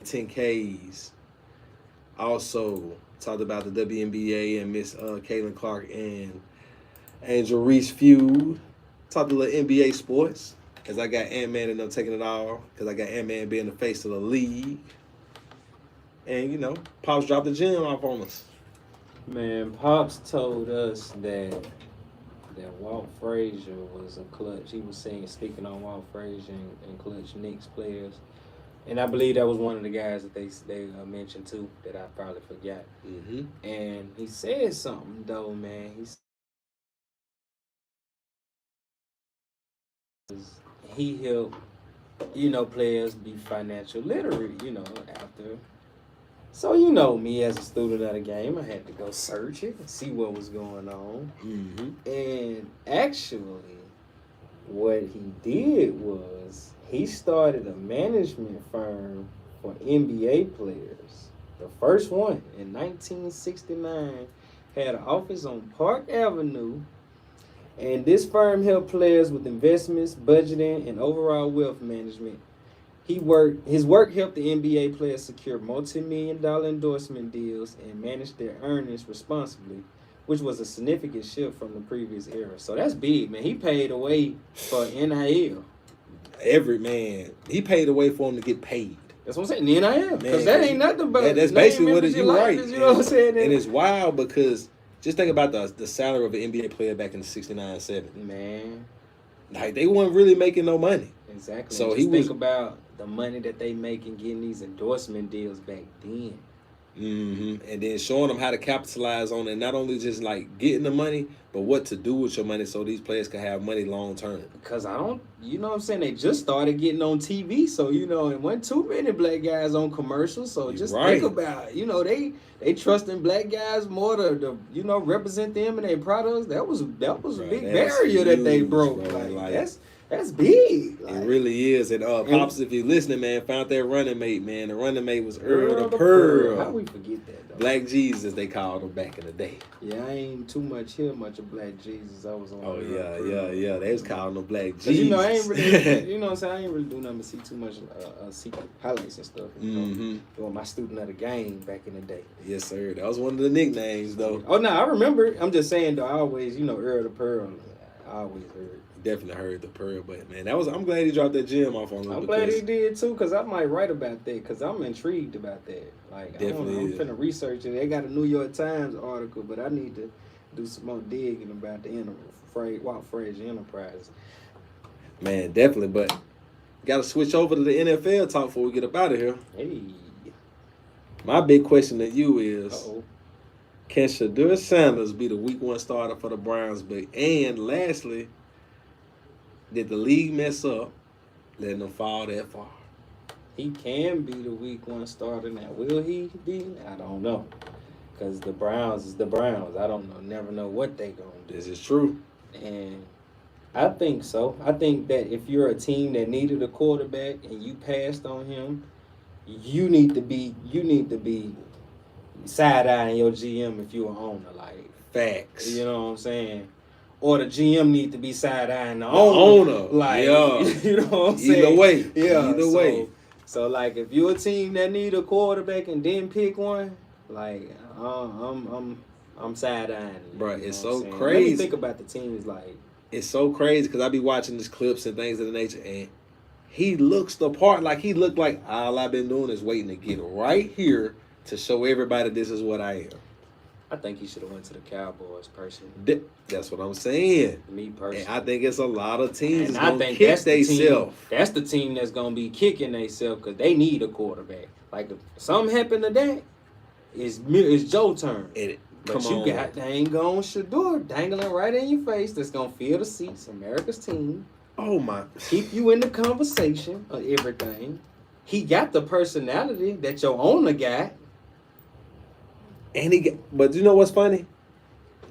10Ks. Also talked about the WNBA and Miss Caitlin Clark and Angel Reese feud. Talked a little NBA sports, because I got Ant-Man and them taking it all, because I got Ant-Man being the face of the league. And, you know, Pops dropped the gem off on us. Man, Pops told us that Walt Frazier was a clutch. He was speaking on Walt Frazier and clutch Knicks players. And I believe that was one of the guys that they mentioned too, that I probably forgot. Mm-hmm. And he said something though, man. He helped, players be financial literate, after. So, me as a student of the game, I had to go search it and see what was going on. Mm-hmm. And actually, what he did was he started a management firm for NBA players. The first one in 1969 had an office on Park Avenue. And this firm helped players with investments, budgeting, and overall wealth management. His work helped the NBA players secure multi-million-dollar endorsement deals and manage their earnings responsibly, which was a significant shift from the previous era. So that's big, man. He paid away for NIL. He paid away for him to get paid. That's what I'm saying, NIL. Because that ain't nothing but that's basically what it is. You're right. You know what I'm saying? And it's wild because just think about the salary of an NBA player back in the 69-70. Man. Like, they weren't really making no money. Exactly. So just think about the money that they make and getting these endorsement deals back then. Mm-hmm. And then showing them how to capitalize on it, not only just like getting the money, but what to do with your money so these players can have money long term. Because you know what I'm saying, they just started getting on TV, so and wasn't too many black guys on commercials. So just think about it. They trusting black guys more to represent them and their products. That was a big barrier that they broke. Bro. Like that's big. It really is. And Pops, if you're listening, man, found that running mate, man. The running mate was Earl the Pearl. How we forget that, though? Black Jesus, they called him back in the day. Yeah, I ain't too much of Black Jesus. I was on. Oh yeah. They was calling him Black Jesus. I ain't really, what I'm saying, I ain't really do nothing but see too much secret highlights and stuff. Doing my student of the game back in the day. Yes, sir. That was one of the nicknames, though. Oh no, I remember. I'm just saying though. I always, Earl the Pearl. I always heard. Definitely heard the Pearl, but man, I'm glad he dropped that gem off on him. I'm glad he did too, because I might write about that, because I'm intrigued about that. Like, I'm finna research it. They got a New York Times article, but I need to do some more digging about the Walt Frazier Enterprise. Man, definitely, but gotta switch over to the NFL talk before we get up out of here. Hey. My big question to you is, can Shedeur Sanders be the week 1 starter for the Browns? And lastly, did the league mess up letting them fall that far? He can be the week 1 starter now. Will he be? I don't know. Because the Browns is the Browns. I don't know. Never know what they going to do. This is true. And I think so. I think that if you're a team that needed a quarterback and you passed on him, you need to be side-eyeing your GM if you're an owner. Like, facts. You know what I'm saying? Or the GM need to be side-eyeing the owner. Like, yeah. You know what I'm saying? Either way. Yeah. Either way. So, like, if you're a team that need a quarterback and didn't pick one, like, I'm side-eyeing it. Bro, it's so crazy. Let me think about the teams, like. It's so crazy because I be watching these clips and things of the nature, and he looks the part. Like, he looked like all I've been doing is waiting to get right here to show everybody this is what I am. I think he should have went to the Cowboys, personally. That's what I'm saying. Me personally. And I think it's a lot of teams that's gonna kick theyself. That's the team that's gonna be kicking themselves because they need a quarterback. Like, if something happened to that, it's Joe's turn. But you got dang on Shedeur dangling right in your face that's gonna fill the seats, America's team. Oh my! Keep you in the conversation of everything. He got the personality that your owner got. But you know what's funny?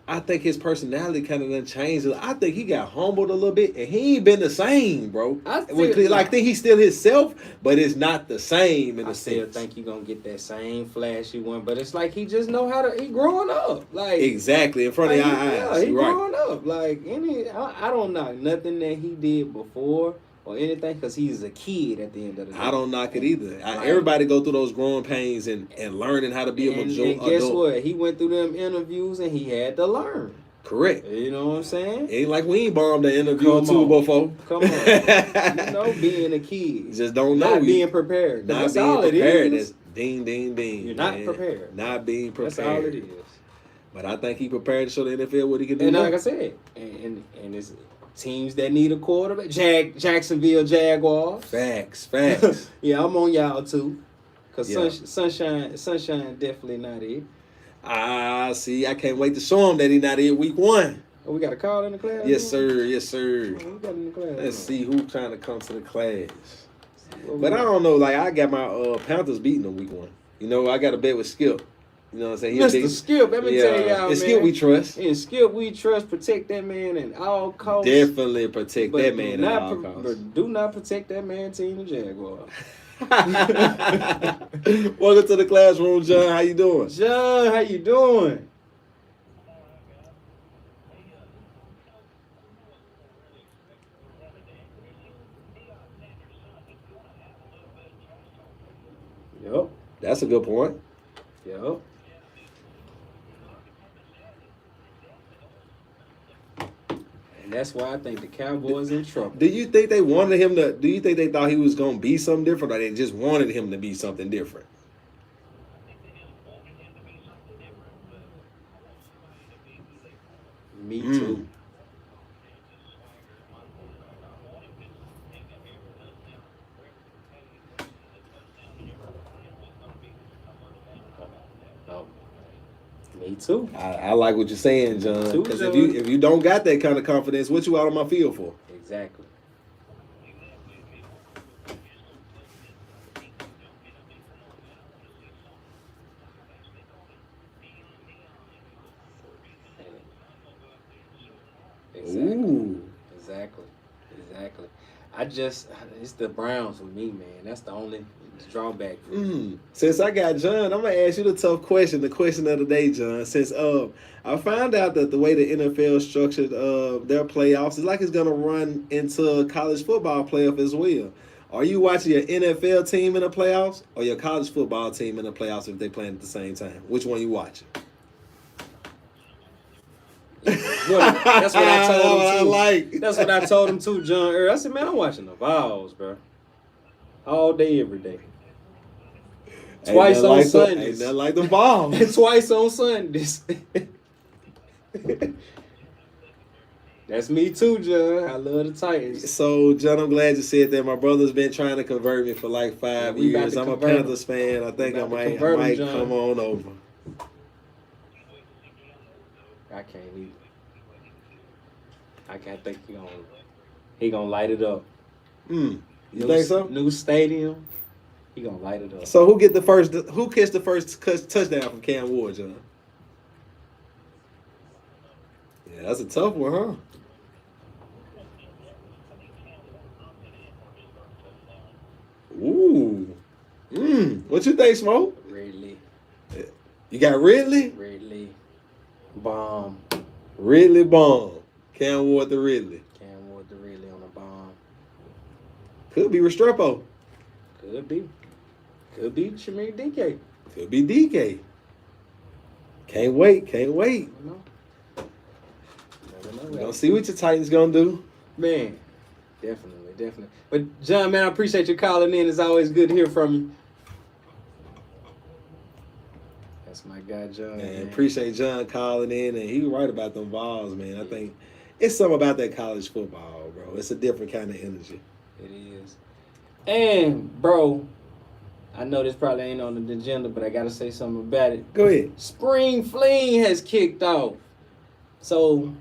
I think his personality kind of done changed. I think he got humbled a little bit, and he ain't been the same, bro. I think he's still himself, but it's not the same in a sense. I still think you're going to get that same flashy one, but it's like he just know how to, he growing up. Like, exactly, in front of your eyes. Yeah, he growing up. Like, I don't know, nothing that he did before or anything because he's a kid at the end of the day. I don't knock it either. Right. Everybody go through those growing pains and learning how to be a and adult. guess what? He went through them interviews and he had to learn. Correct. You know what I'm saying? Ain't like we ain't bombed the interview or Come two on. before. Come on. You know, being a kid. Just don't know. Not being prepared. Not That's being all prepared. it is. That's ding, ding, ding. You're not man. prepared. Not being prepared. That's all it is. But I think he prepared to show the NFL what he can do. And now. like I said, and it's teams that need a quarterback. Jacksonville Jaguars. Facts. Yeah, I'm on y'all too. Cause Yeah. sunshine definitely not it. See, I can't wait to show him that he not in week 1. Oh, we got a call in the class? Yes, sir. Yes, sir. Oh, we got in the class. Let's see who trying to come to the class. What we But I got? don't know. Like, I got my Panthers beating them week 1. You know, I got a bet with Skip. You know what I'm saying? He a Mr. big- Skip, let me tell y'all, It's man. Skip we trust. In Skip, we trust, protect that man at all costs. Definitely protect But that do man not at all pro- costs. But do not protect that man, Team the Jaguar. Welcome to the classroom, John. How you doing? John, how you doing? Yup, That's a good point. yup. And that's why I think the Cowboys in trouble. Do you think they wanted him to? Do you think they thought he was gonna be something different, or they just wanted him to be something different? Me Mm. too. No. Me too. I like what you're saying, John. Too, Because John. if you don't got that kind of confidence, what you out on my field for? Exactly. Exactly. Ooh. Exactly. It's the Browns for me, man. That's the only drawback for me. Since I got John, I'm gonna ask you the tough question, the question of the day, John. Since I found out that the way the NFL structured their playoffs is like it's gonna run into college football playoff as well. Are you watching your NFL team in the playoffs or your college football team in the playoffs if they playing at the same time? Which one you watching? That's what I told him I too. like. That's what I told him too, John. I said, man, I'm watching the Vols, bro. All day, every day. Twice Ain't nothing on like the- Sundays. Ain't nothing like the ball. And twice on Sundays. That's me too, John. I love the Titans. So, John, I'm glad you said that. My brother's been trying to convert me for like 5 We about years. to I'm a convert him. Panthers fan. I think I about to might convert him, John. come on over. I can't either. I can't think he gonna light it up. You think so? New stadium. He gonna light it up. So who get the first? Who catch the first touchdown from Cam Ward, John? Yeah, that's a tough one, huh? Ooh. What you think, Smoke? Ridley. You got Ridley? Bomb. Ridley bomb. Cam Ward to Ridley. Cam Ward to Ridley on a bomb. Could be Restrepo. Could be Shamir DK. Could be DK. Can't wait. You know? Never know. We're gonna see what your Titans gonna do. Man, definitely. But John, man, I appreciate you calling in. It's always good to hear from you. That's my guy, John. Man, appreciate John calling in, and he was right about them balls, man. I think it's something about that college football, bro. It's a different kind of energy. It is. And, bro, I know this probably ain't on the agenda, but I got to say something about it. Go ahead. Spring Fling has kicked off. So,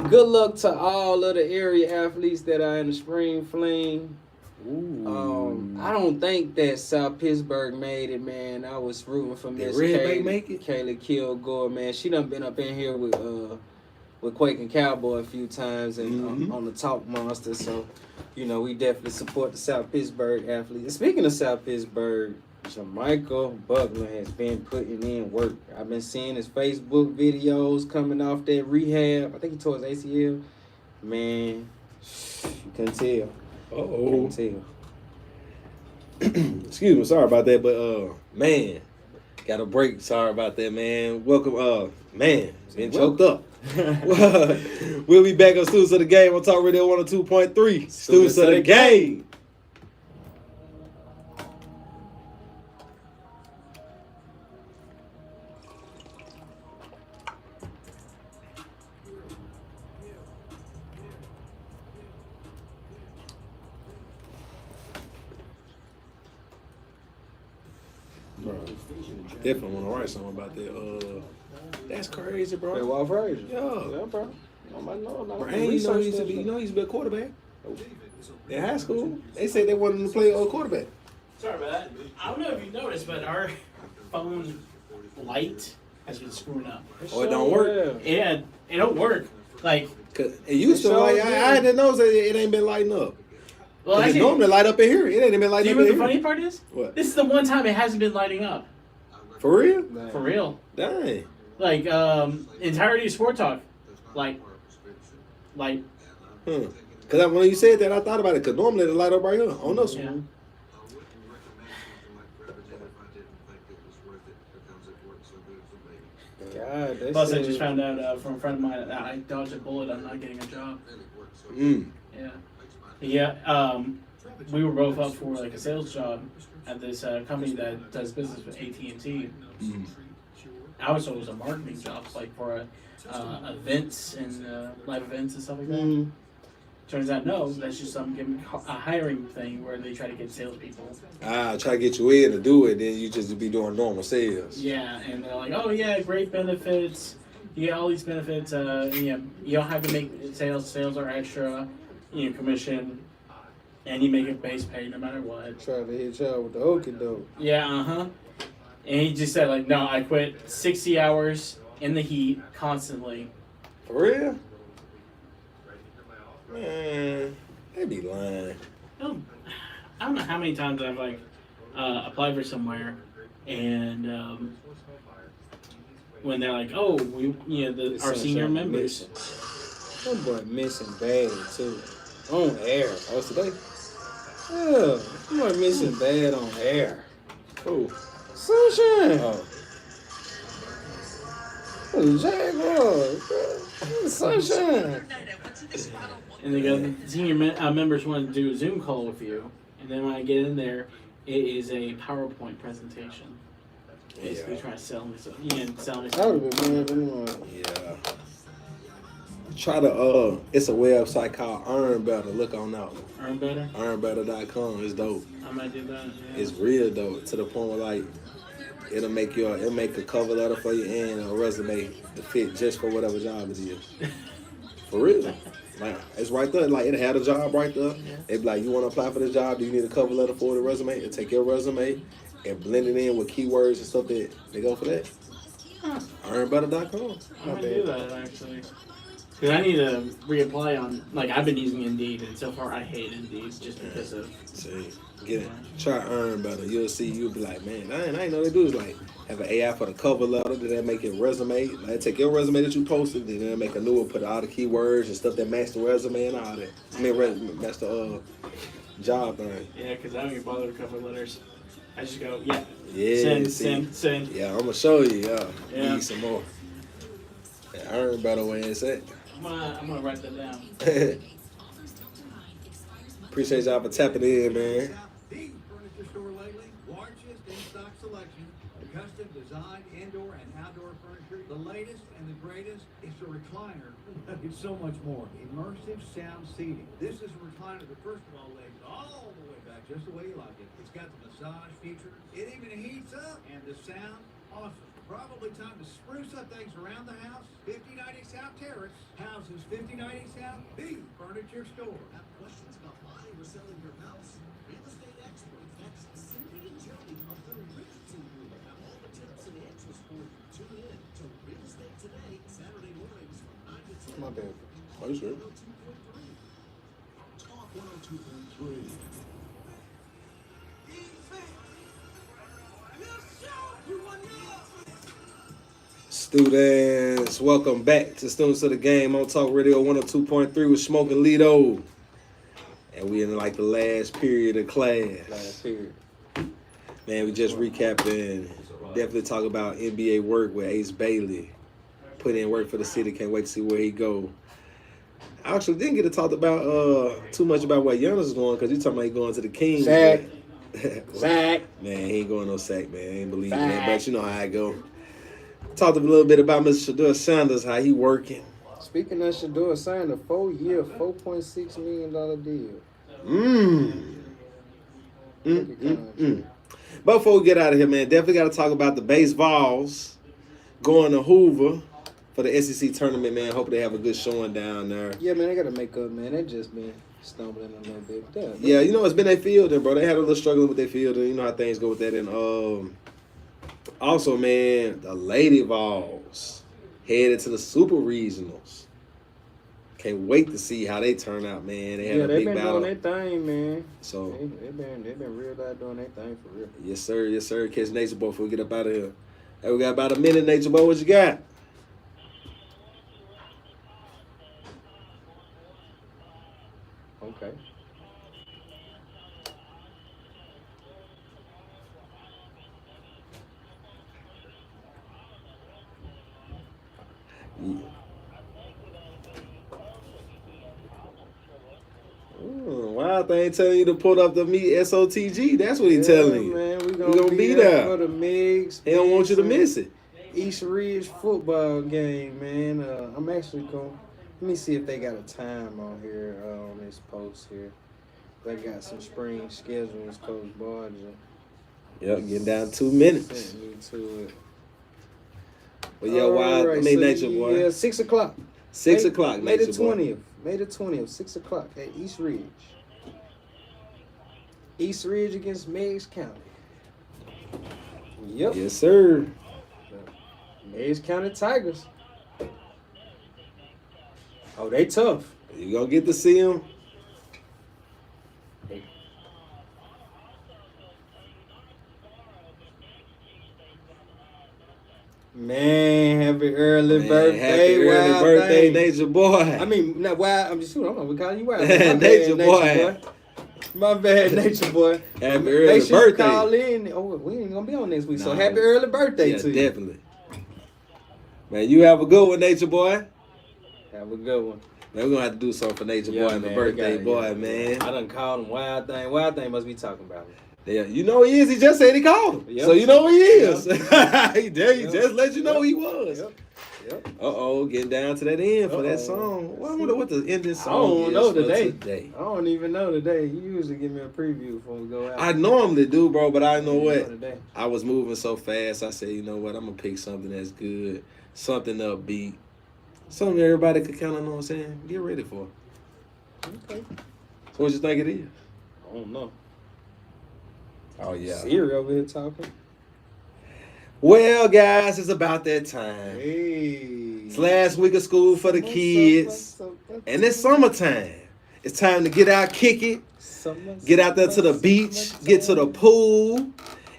good luck to all of the area athletes that are in the Spring Fling. I don't think that South Pittsburgh made it, man. I was rooting for Miss Red Bay make it? Kayla Kilgore, man. She done been up in here with Quake and Cowboy a few times and on the Talk Monster. So, you know, we definitely support the South Pittsburgh athletes. And speaking of South Pittsburgh, Jermichael Buckner has been putting in work. I've been seeing his Facebook videos coming off that rehab. I think he tore his ACL. Man, you can tell. Oh, Tell. excuse me. Sorry about that, but man, got a break. Sorry about that, man. Welcome, man. Been choked up. We'll be back on Students of the Game on Talk Radio 102.3. Students of the Game. Bro, definitely want to write something about that. That's crazy, bro. Hey, Walt Frazier. Yeah. Yeah, bro. Nobody know. Bro, he used to be, he used to be a quarterback in high school. They said they wanted him to play quarterback. Sorry about that. I don't know if you noticed, but our phone light has been screwing up. Oh, it don't work? Yeah, it don't work. Like, 'Cause it used to, It like, sure I didn't know that it ain't been lighting up. well, 'Cause it actually, normally light up in here. It ain't been do lighting you up know what in the here. funny part is? What? This is the one time it hasn't been lighting up. For real? For real. Dang. Like, entirety of Sport Talk. Like, Because when you said that, I thought about it. Because normally it light up right here on us. yeah. God, they Plus, I said- just found out from a friend of mine that I dodged a bullet. I'm not getting a job. Mm. Yeah. Yeah. We were both up for like a sales job at this company that does business with AT&T. Mm. I was told it was a marketing job, like for events and live events and stuff like that. Mhm. Turns out, no, that's just a hiring thing where they try to get salespeople. Try to get you in to do it, then you just be doing normal sales. Yeah, and they're like, oh yeah, great benefits. You get all these benefits. You don't have to make sales. Sales are extra. Commission, and you make a base pay no matter what. Try to hit y'all with the okey doke. Yeah, And he just said like, no, I quit 60 hours in the heat constantly. For real? Man, they be lying. I don't know how many times I've like applied for somewhere, and when they're like, oh, our senior members. That boy missing bad too. On air. Oh, it's today? Yeah. That boy missing bad on air. Oh. Sunshine. Oh. Jaguar. Sunshine. And they go, the senior members want to do a Zoom call with you, and then when I get in there, it is a PowerPoint presentation. Basically, Yeah. trying to sell me something. Sell me I would something. have been mad anyway. Yeah. Try to, it's a website called Earn Better. Look on out. Earn better. Earnbetter.com. It's dope. I might do that. Yeah. It's real dope to the point where, like, it'll make a cover letter for you and a resume to fit just for whatever job it is. For real. Like, it's right there. Like, it had a job right there. They be like, you want to apply for this job? Do you need a cover letter for the resume? And take your resume and blend it in with keywords and stuff that they go for that. Earnbetter.com. I might do that actually. Because I need to reapply on, like, I've been using Indeed, and so far I hate Indeed just because of. See, get it. Try Earn Better. You'll see. You'll be like, man, I ain't know they do is like have an AI for the cover letter. Then they make it resume. Like, take your resume that you posted, then they make a new one, put all the keywords and stuff that match the resume and all that. I mean, match the job thing. Yeah, because I don't even bother with cover letters. I just go, yeah. Yeah, Send. Yeah, I'm gonna show you. Yeah. Need some more. Yeah, Earn Better where it's at. I'm gonna write that down. Appreciate y'all for tapping in, man. The furniture store lately, largest in-stock selection, custom designed indoor and outdoor furniture. The latest and the greatest. It's a recliner. It's so much more. Immersive sound seating. This is a recliner that first of all lays all the way back just the way you like it. It's got the massage feature. It even heats up, and the sound awesome. Probably time to spruce up things around the house. 5090 South Terrace houses 5090 South, the furniture store. Have questions about buying or selling your house? Real estate experts, that's Cindy and Jody of the Realty Group, have all the tips and answers for you. Tune in to Real Estate Today, Saturday mornings from 9 to 10. My bad. Are you sure? 102.3. Talk 102.3. Students, welcome back to Students of the Game on Talk Radio 102.3 with Smoking Lido. And we in like the last period of class. Last period. Man, we just recapping. Definitely talk about NBA work with Ace Bailey. Put in work for the city. Can't wait to see where he go. I actually didn't get to talk about too much about where Giannis is going because you talking about he going to the Kings. Sack. but- Zach. Man, he ain't going no sack, man. I ain't believe that, but you know how I go. Talked a little bit about Mr. Shedeur Sanders, how he working. Speaking of Shedeur, signed a 4-year, $4.6 million deal. But before we get out of here, man, definitely got to talk about the base Vols going to Hoover for the SEC tournament, man. Hope they have a good showing down there. Yeah, man, they got to make up, man. They just been stumbling a little bit. Yeah, you know, it's been their fielding, bro. They had a little struggling with their fielding. You know how things go with that. And also, man, the Lady Vols headed to the Super Regionals. Can't wait to see how they turn out, man. They had a they've big been battle. doing their thing, man. So, They've been real out doing their thing for real. yes, sir. Yes, sir. Catch Nature Boy before we get up out of here. Hey, we got about a minute, Nature Boy. What you got? Okay. Wild thing telling you to pull up the meet SOTG. That's what he telling you. Man, we gonna gonna, be there there. for the Migs. He don't want you to miss it. East Ridge football game, man. I'm actually going. Let me see if they got a time on here on this post here. They got some spring schedules, Coach Barger. Yep, getting down 2 minutes. Sent me to it. But yeah, Wild. I mean, Nature Boy. Yeah, 6 o'clock. 6 o'clock, May the Nature Boy. 20th. May the 20th, 6 o'clock at East Ridge. East Ridge against Meigs County. Yep. Yes, sir. Meigs County Tigers. Oh, they tough. You gonna get to see him. Man, happy early Man, birthday, happy early Wild birthday, Thing. Nature Boy. I mean, not Wild. I'm just shooting. I'm gonna call you Wild. My Nature bad, Boy. My bad, Nature Boy. Happy Make early sure you birthday. call in. Oh, we ain't gonna be on next week. So Nah. happy early birthday Yeah, to you. definitely. Man, you have a good one, Nature Boy. Have a good one. Man, we're gonna have to do something for Nature Yeah, Boy and the man, birthday we boy, gotta- man. I done called him Wild Thing. Wild Thing must be talking about me. Yeah, you know he is. He just said he called him. Yep. So you know he is. Yep. he did. He Yep. just let you know Yep. he was. Yep. Yep. Uh-oh, getting down to that end for that Uh-oh. song. Well, I wonder what the ending I song don't is know for today. I don't even know today. You usually give me a preview before we go out. I normally do, bro, but I know don't what? today. I was moving so fast, I said, you know what? I'm going to pick something that's good, something upbeat, something everybody could kind of, know what I'm saying, get ready for. Okay. So what you think it is? I don't know. Oh, yeah. Siri over here talking. Well, guys, it's about that time. Hey. It's last week of school for the kids, and it's summertime. It's time to get out, kick it, get out there to the beach, get to the pool.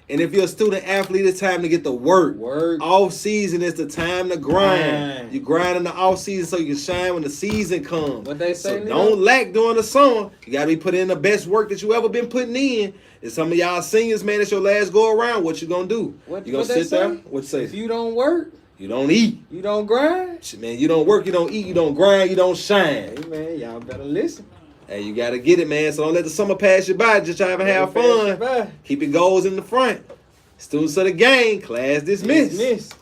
And if you're a student athlete, it's time to get to work. Work. Off season is the time to grind. Grind. You grind in the off season so you can shine when the season comes. What they say, So Leo? don't lack during the summer. You gotta be putting in the best work that you ever been putting in. And some of y'all seniors, man, it's your last go around. What you gonna do? What- You gonna what they sit there? say? What you say? If you don't work, You don't eat. you don't grind. Shit, man, you don't work, you don't eat, you don't grind, you don't shine. Hey man, y'all better listen. Hey, you gotta get it, man. So don't let the summer pass you by. Just try to have fun. Bye. Keep your goals in the front. Students of the game, class dismissed. Dismissed.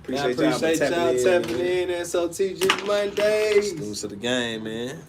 Appreciate y'all y'all tapping tapping in. SOTG Mondays. Students of the game, man.